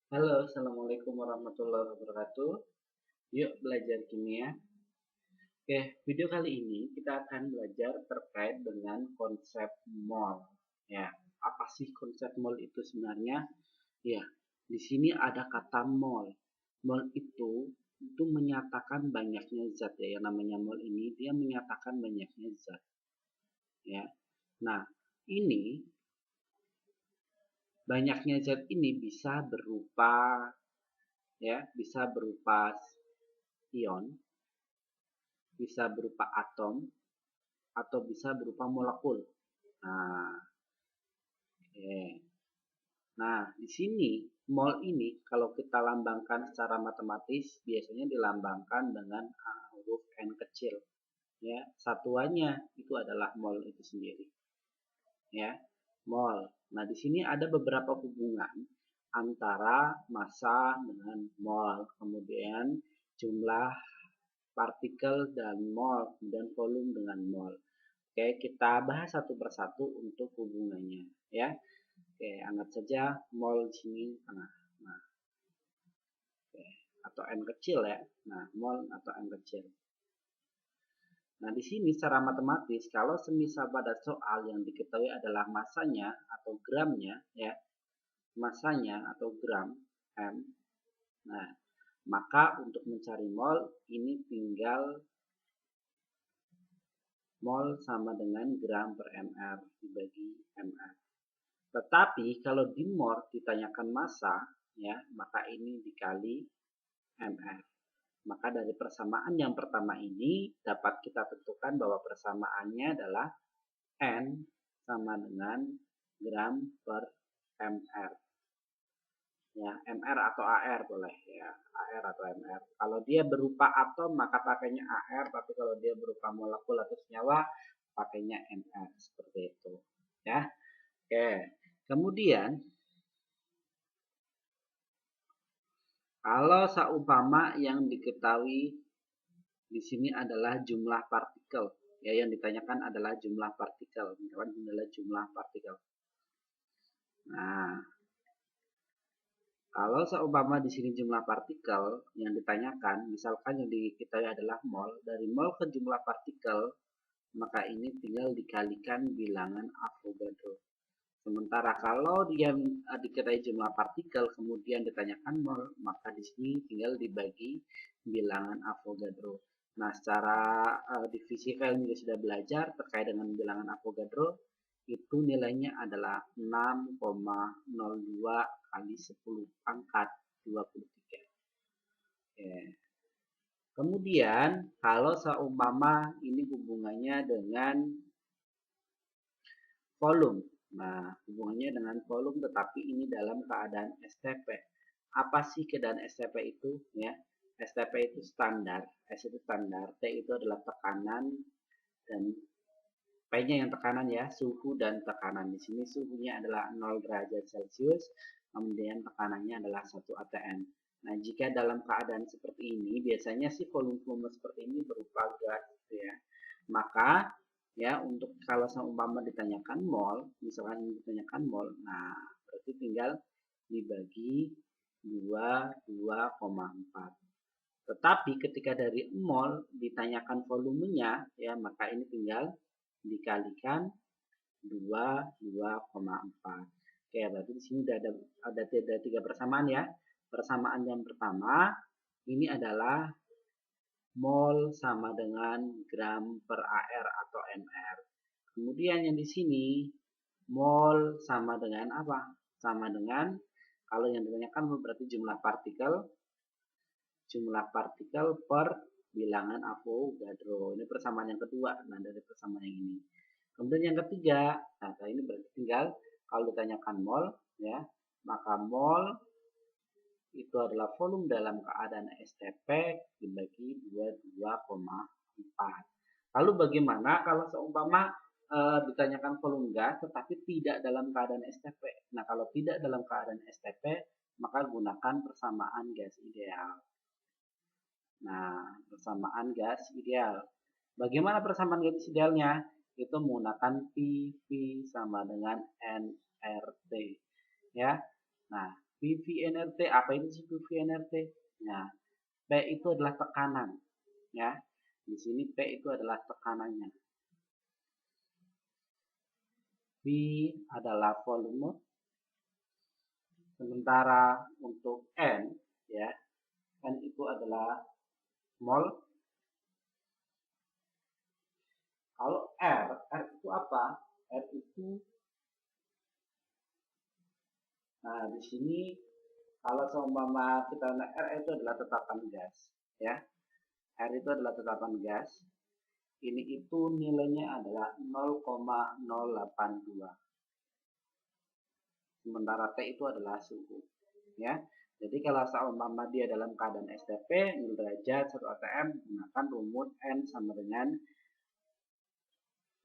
Halo, Assalamualaikum warahmatullahi wabarakatuh. Yuk belajar kimia. Oke, video kali ini kita akan belajar terkait dengan konsep mol. Ya, apa sih konsep mol itu sebenarnya? Ya, di sini ada kata mol. Mol itu menyatakan banyaknya zat ya. Yang namanya mol ini dia menyatakan banyaknya zat. Ya, nah ini banyaknya zat ini bisa berupa ion, bisa berupa atom, atau bisa berupa molekul. Nah, oke. Nah, di sini mol ini kalau kita lambangkan secara matematis biasanya dilambangkan dengan huruf n kecil. Ya, satuannya itu adalah mol itu sendiri. Ya, mol. Nah, di sini ada beberapa hubungan antara massa dengan mol, kemudian jumlah partikel dan mol, kemudian volume dengan mol. Oke, kita bahas satu persatu untuk hubungannya, ya. Oke, anggap saja mol di sini tengah. Nah, oke, atau n kecil ya. Nah, mol atau n kecil. Nah, di sini secara matematis kalau semisal pada soal yang diketahui adalah masanya atau gramnya, ya, masanya atau gram m. Nah, maka untuk mencari mol ini tinggal mol sama dengan gram per mr dibagi mr. Tetapi kalau di mol ditanyakan massa, ya, maka ini dikali mr. Maka dari persamaan yang pertama ini dapat kita tentukan bahwa persamaannya adalah n sama dengan gram per mr. Ya, mr atau ar boleh ya, ar atau mr. Kalau dia berupa atom maka pakainya ar, tapi kalau dia berupa molekul atau senyawa pakainya mr seperti itu. Ya, oke. Kemudian kalau seumpama yang diketahui di sini adalah jumlah partikel, ya, yang ditanyakan adalah jumlah partikel, misalkan adalah jumlah partikel. Nah, kalau seumpama di sini jumlah partikel yang ditanyakan, misalkan yang diketahui adalah mol, dari mol ke jumlah partikel, maka ini tinggal dikalikan bilangan Avogadro. Sementara kalau dia diketahui jumlah partikel kemudian ditanyakan mol, maka di sini tinggal dibagi bilangan Avogadro. Nah, secara di fisika juga sudah belajar terkait dengan bilangan Avogadro, itu nilainya adalah 6,02 kali 10 pangkat 23. Oke. Kemudian kalau seumpama ini hubungannya dengan volume. Nah, hubungannya dengan volume tetapi ini dalam keadaan STP. Apa sih keadaan STP itu? Ya, STP itu standar, S itu standar, T itu adalah tekanan, dan P-nya yang tekanan ya, suhu dan tekanan. Di sini suhunya adalah 0 derajat Celcius, kemudian tekanannya adalah 1 atm. Nah, jika dalam keadaan seperti ini, biasanya sih volume seperti ini berupa gas gitu ya. Maka ya untuk kalau seumpama ditanyakan mol, misalkan ditanyakan mol, nah berarti tinggal dibagi 2,4. Tetapi ketika dari mol ditanyakan volumenya, ya, maka ini tinggal dikalikan 2,4. Oke, berarti di sini ada tiga persamaan ya. Persamaan yang pertama ini adalah mol sama dengan gram per ar atau mr. Kemudian yang di sini mol sama dengan apa? Sama dengan, kalau yang ditanyakan berarti jumlah partikel per bilangan Avogadro. Ini persamaan yang kedua. Nah, dari persamaan yang ini. Kemudian yang ketiga, nah ini berarti tinggal kalau ditanyakan mol, ya, maka mol itu adalah volume dalam keadaan STP dibagi 22,4. Lalu bagaimana kalau seumpama ditanyakan volume gas tetapi tidak dalam keadaan STP? Nah, kalau tidak dalam keadaan STP, maka gunakan persamaan gas ideal. Nah, persamaan gas ideal. Bagaimana persamaan gas idealnya? Itu menggunakan PV sama dengan nRT. Ya. Nah, PV-nRT, apa itu sih PV-nRT? Nah, P itu adalah tekanan, ya. Di sini P itu adalah tekanannya. V adalah volume. Sementara untuk N, ya, N itu adalah mol. Kalau R itu apa? R itu, nah di sini kalau seumpama kita R itu adalah tetapan gas, ya. R itu adalah tetapan gas. Ini itu nilainya adalah 0,082. Sementara T itu adalah suhu, ya. Jadi kalau seumpama dia dalam keadaan STP 0 derajat 1 atm, gunakan rumus N sama dengan V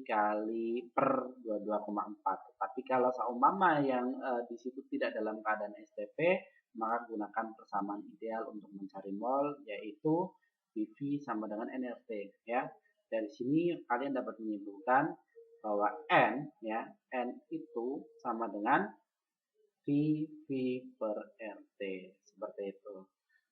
kali per 22,4. Tapi kalau seumpama yang di situ tidak dalam keadaan STP, maka gunakan persamaan ideal untuk mencari mol, yaitu PV sama dengan nRT, ya. Dari sini kalian dapat menyimpulkan bahwa N, ya, N itu sama dengan PV per RT, seperti itu.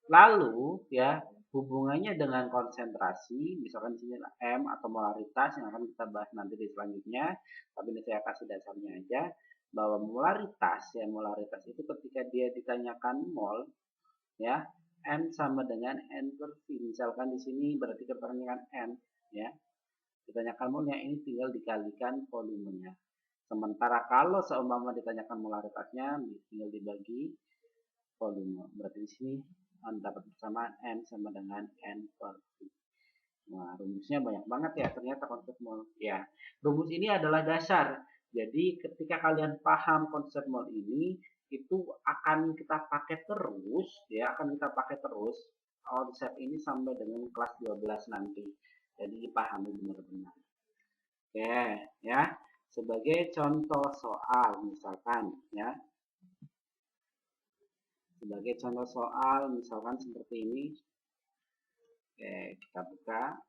Lalu, ya, hubungannya dengan konsentrasi, misalkan di sini M atau molaritas yang akan kita bahas nanti di selanjutnya, tapi ini saya kasih dasarnya aja, bahwa molaritas, ya, molaritas itu ketika dia ditanyakan mol, ya, M sama dengan N per V. Misalkan di sini berarti keterangan N, ya, ditanyakan molnya, ini tinggal dikalikan volumenya. Sementara kalau seumpama ditanyakan molaritasnya, tinggal dibagi volume. Berarti di sini dapat persamaan N sama dengan N per V. Nah, rumusnya banyak banget ya, ternyata konsep mol. Ya, rumus ini adalah dasar. Jadi ketika kalian paham konsep mol ini, itu akan kita pakai terus, ya, akan kita pakai terus konsep ini sampai dengan kelas 12 nanti. Jadi dipahami benar-benar. Oke, ya. Sebagai contoh soal misalkan, ya. Sebagai contoh soal misalkan seperti ini. Oke, kita buka.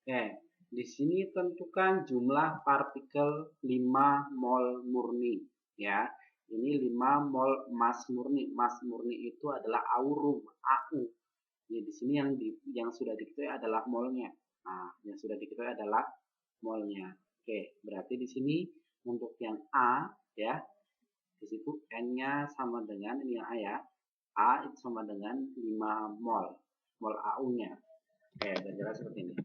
Oke, di sini tentukan jumlah partikel 5 mol murni, ya. Ini 5 mol emas murni. Emas murni itu adalah aurum, AU. Ya, di sini yang sudah diketahui adalah molnya. Nah, yang sudah diketahui adalah molnya. Oke, berarti di sini untuk yang A, ya, di situ N-nya sama dengan, ini yang A, ya. A itu sama dengan 5 mol. Mol AU-nya. Oke, udah jelas seperti ini.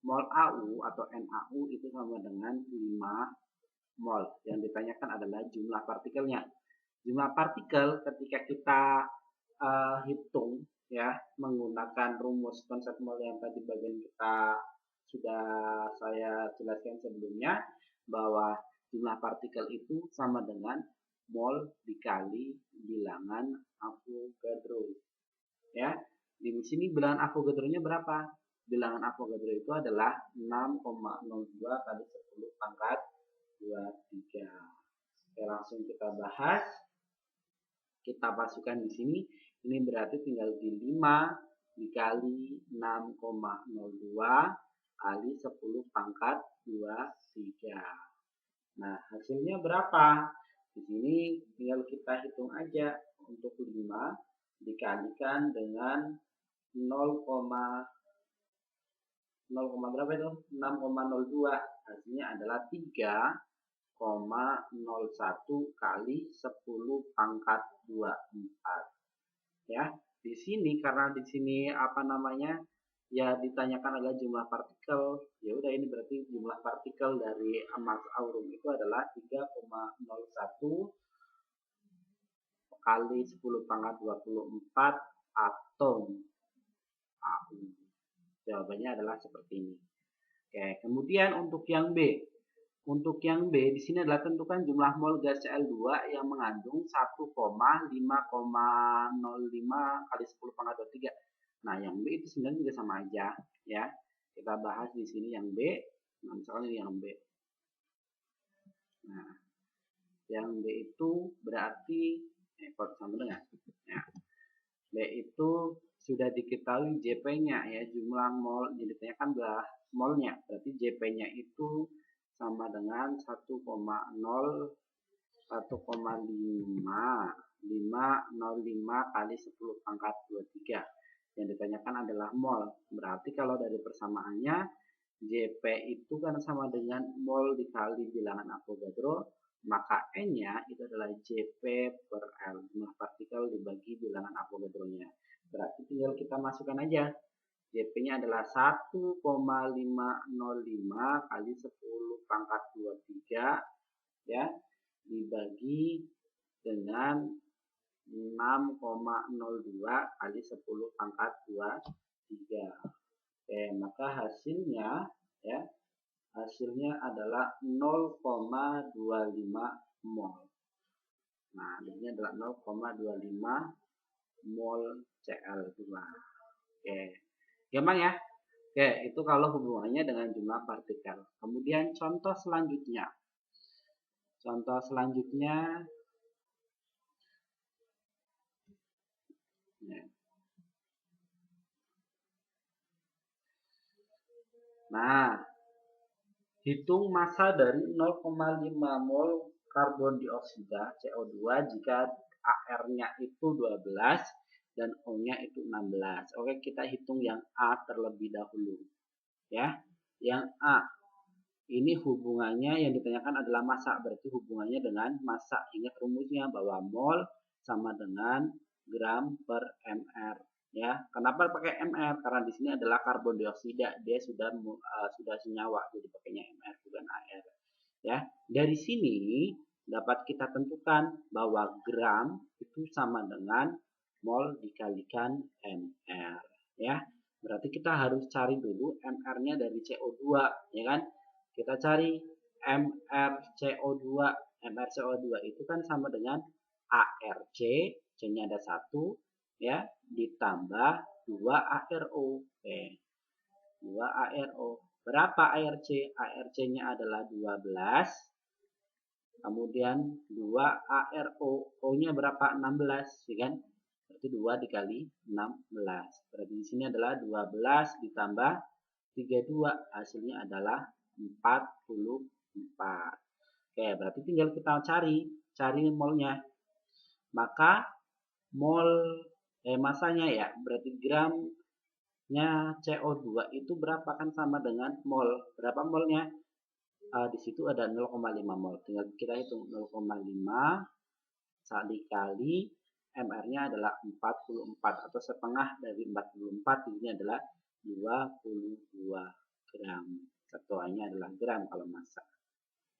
Mol AU atau NAU itu sama dengan 5 mol. Yang ditanyakan adalah jumlah partikelnya. Jumlah partikel ketika kita hitung, ya, menggunakan rumus konsep mol yang tadi bagian kita sudah saya jelaskan sebelumnya, bahwa jumlah partikel itu sama dengan mol dikali bilangan Avogadro, ya. Di sini bilangan Avogadro-nya berapa? Bilangan Avogadro itu adalah 6,02 kali 10 pangkat 23. Oke, langsung kita bahas. Kita masukkan di sini. Ini berarti tinggal di 5 dikali 6,02 kali 10 pangkat 23. Nah, hasilnya berapa? Di sini tinggal kita hitung aja. Untuk 5 dikalikan dengan 0, berapa itu? 6,02. Hasilnya adalah 3,01 kali 10 pangkat 24. Ya, di sini karena di sini apa namanya? Ya ditanyakan adalah jumlah partikel. Ya udah, ini berarti jumlah partikel dari emas aurum itu adalah 3,01 kali 10 pangkat 24 atom AU. Jawabannya adalah seperti ini. Oke, kemudian untuk yang B. Untuk yang B, di sini adalah tentukan jumlah mol gas Cl2 yang mengandung 1,505 kali 10 pangkat 23. Nah, yang B itu sebenarnya juga sama aja, ya. Kita bahas di sini yang B. Nah, misalnya ini yang B. Nah, yang B itu berarti sama dengan, ya. yaitu sudah diketahui JP-nya ya, jumlah mol yang ditanyakan adalah molnya, berarti JP-nya itu sama dengan 1,05 kali 10 pangkat 23. Yang ditanyakan adalah mol. Berarti kalau dari persamaannya JP itu kan sama dengan mol dikali bilangan Avogadro, maka N-nya itu adalah JP per L, jumlah partikel dibagi bilangan Avogadro-nya. Berarti tinggal kita masukkan aja. JP-nya adalah 1,505 kali 10 pangkat 23 ya, dibagi dengan 6,02 kali 10 pangkat 23. Oke, maka hasilnya ya, hasilnya adalah 0,25 mol. Nah, ini adalah 0,25 mol Cl2. Oke, gampang ya. Oke, itu kalau hubungannya dengan jumlah partikel. Kemudian contoh selanjutnya. Contoh selanjutnya ya. Nah, hitung massa dari 0,5 mol karbon dioksida CO2 jika AR-nya itu 12 dan O-nya itu 16. Oke, kita hitung yang A terlebih dahulu. Ya, yang A ini hubungannya yang ditanyakan adalah massa, berarti hubungannya dengan massa. Ingat rumusnya bahwa mol sama dengan gram per mr. Ya, kenapa pakai mr? Karena di sini adalah karbon dioksida, dia sudah senyawa, jadi pakainya mr bukan ar. Ya, dari sini dapat kita tentukan bahwa gram itu sama dengan mol dikalikan mr. Ya, berarti kita harus cari dulu mr-nya dari CO2, ya kan? Kita cari mrCO2. mrCO2 itu kan sama dengan ARC, C-nya ada 1 ya, ditambah 2ARO. Oke. 2ARO. Berapa ARC? ARC-nya adalah 12. Kemudian 2ARO, O-nya berapa? 16, ya kan? Berarti 2 dikali 16. Berarti di sini adalah 12 ditambah 32, hasilnya adalah 44. Oke, berarti tinggal kita cari molnya. Maka mol masanya ya, berarti gramnya CO2 itu berapa, kan sama dengan mol. Berapa molnya? Di situ ada 0,5 mol. Tinggal kita hitung 0,5 dikali MR-nya adalah 44 atau setengah dari 44, ini adalah 22 gram. Satuannya adalah gram kalau massa.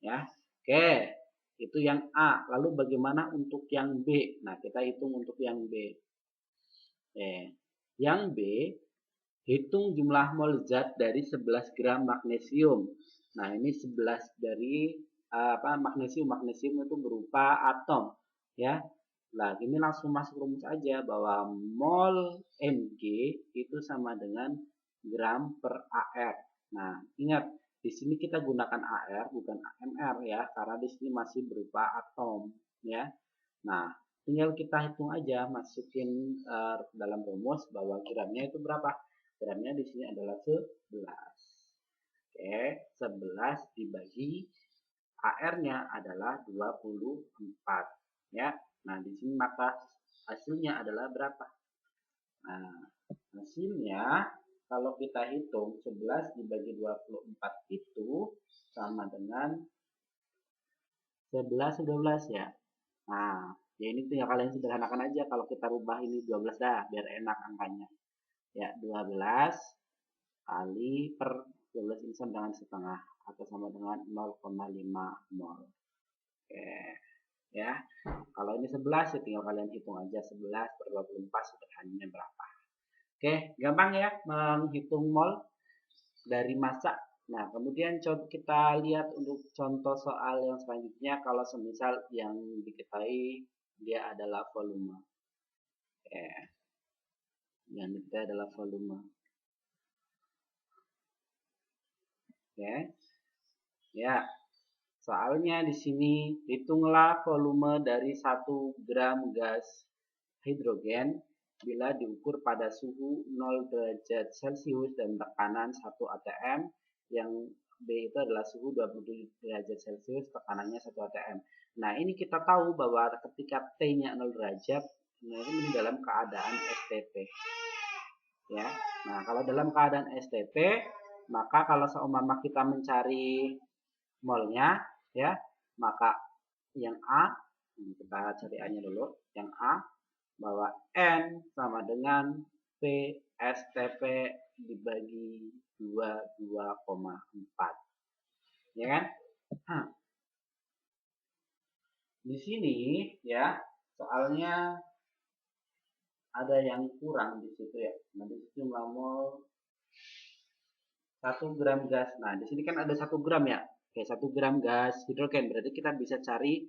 Ya. Oke, itu yang A. Lalu bagaimana untuk yang B? Nah, kita hitung untuk yang B. Oke. Yang B, hitung jumlah mol zat dari 11 gram magnesium. Nah, ini 11 dari magnesium. Magnesium itu berupa atom, ya. Nah, ini langsung masuk rumus aja bahwa mol Mg itu sama dengan gram per AR. Nah, ingat di sini kita gunakan AR bukan AMR ya, karena di sini masih berupa atom, ya. Nah, tinggal kita hitung aja, masukin dalam rumus bahwa gramnya itu berapa? Gramnya di sini adalah 11. Oke, 11 dibagi AR-nya adalah 24, ya. Nah, di sini maka hasilnya adalah berapa? Nah, hasilnya kalau kita hitung 11 dibagi 24 itu sama dengan 11 12 ya. Nah, ya ini tinggal kalian sederhanakan aja, kalau kita rubah ini 12 dah biar enak angkanya. Ya, 12 kali per 12 ini sama dengan setengah atau sama dengan 0,5 mol. Oke. Ya, kalau ini 11 ya tinggal kalian hitung aja 11 per 24 sederhananya berapa. Oke, gampang ya menghitung mol dari massa. Nah, kemudian kita lihat untuk contoh soal yang selanjutnya, kalau semisal yang diketahui dia adalah volume. Oke. Yang diketahui adalah volume. Oke. Ya. Soalnya di sini hitunglah volume dari 1 gram gas hidrogen bila diukur pada suhu 0 derajat Celcius dan tekanan 1 atm, yang B itu adalah suhu 27 derajat Celcius, tekanannya 1 atm. Nah, ini kita tahu bahwa ketika T-nya 0 derajat, nah ini dalam keadaan STP. Ya. Nah, kalau dalam keadaan STP, maka kalau seumpama kita mencari molnya, ya, maka yang A, kita cari A-nya dulu, yang A bahwa N sama dengan P STP dibagi 22,4. Ya kan? Di sini ya, soalnya ada yang kurang di situ ya. Nah, di situ mol 1 gram gas. Nah, di sini kan ada 1 gram ya. Oke, 1 gram gas hidrogen. Berarti kita bisa cari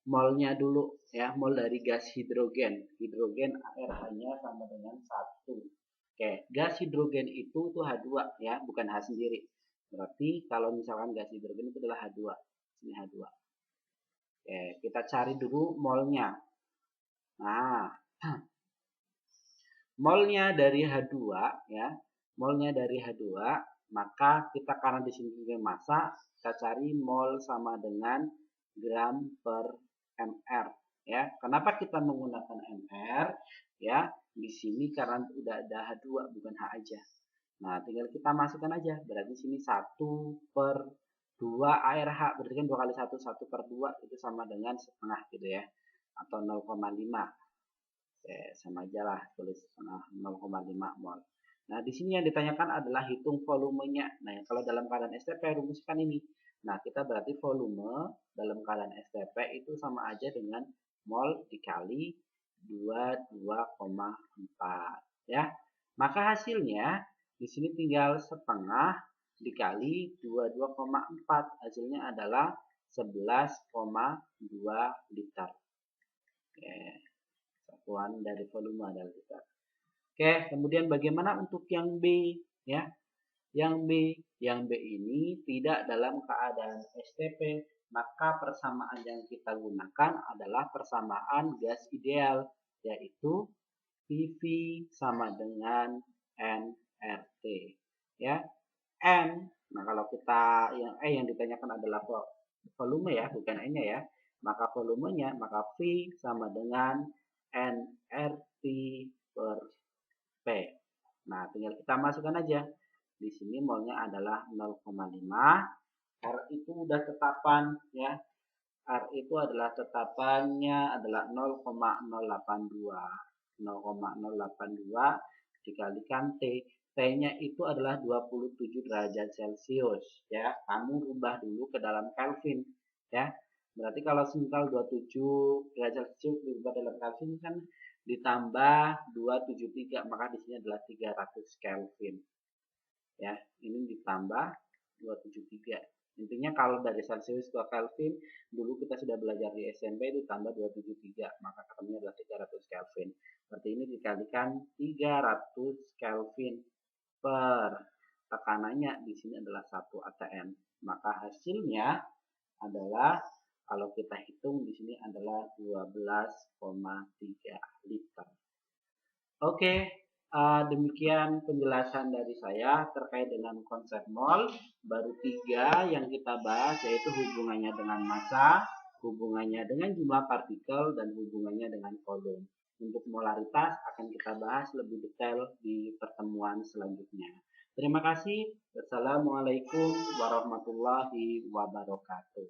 molnya dulu ya, mol dari gas hidrogen. Hidrogen ARH-nya sama dengan 1. Oke, gas hidrogen itu H2 ya, bukan H sendiri. Berarti kalau misalkan gas hidrogen itu adalah H2. Ini H2. Oke, kita cari dulu molnya. Nah, molnya dari H2 ya, molnya dari H2, maka kita karena di sini juga massa, kita cari mol sama dengan gram per mr ya. Kenapa kita menggunakan mr ya? Di sini karena udah ada H2 bukan H aja. Nah, tinggal kita masukkan aja. Berarti sini 1 per 2 ARH, berarti kan 2 kali 1, 1 per 2 itu sama dengan setengah gitu ya, atau 0,5. Oke, sama aja lah, tulis 0,5 mol. Nah, di sini yang ditanyakan adalah hitung volumenya. Nah, kalau dalam keadaan STP rumuskan ini. Nah, kita berarti volume dalam keadaan STP itu sama aja dengan mol dikali 22,4 ya. Maka hasilnya di sini tinggal setengah dikali 22,4. Hasilnya adalah 11,2 liter. Oke. Satuan dari volume adalah liter. Oke, kemudian bagaimana untuk yang B ya? Yang B ini tidak dalam keadaan STP, maka persamaan yang kita gunakan adalah persamaan gas ideal, yaitu PV sama dengan nRT ya. N, nah kalau kita yang ditanyakan adalah volume ya, bukan N-nya ya. Maka volumenya, maka V sama dengan nRT per P. Nah, tinggal kita masukkan aja. Di sini molnya adalah 0,5. R itu udah tetapan ya. R itu adalah tetapannya adalah 0,082. 0,082 dikalikan T. T-nya itu adalah 27 derajat Celcius ya. Kamu rubah dulu ke dalam Kelvin ya. Berarti kalau misal 27 derajat Celcius diubah dalam Kelvin kan ditambah 273, maka di sini adalah 300 Kelvin. Ya, ini ditambah 273. Intinya kalau dari Celsius ke Kelvin, dulu kita sudah belajar di SMP itu tambah 273, maka ketemunya adalah 300 Kelvin. Berarti ini dikalikan 300 Kelvin per tekanannya di sini adalah 1 atm. Maka hasilnya adalah kalau kita hitung di sini adalah 12,3 liter. Oke, demikian penjelasan dari saya terkait dengan konsep mol. Baru 3 yang kita bahas, yaitu hubungannya dengan massa, hubungannya dengan jumlah partikel, dan hubungannya dengan volume. Untuk molaritas akan kita bahas lebih detail di pertemuan selanjutnya. Terima kasih. Wassalamualaikum warahmatullahi wabarakatuh.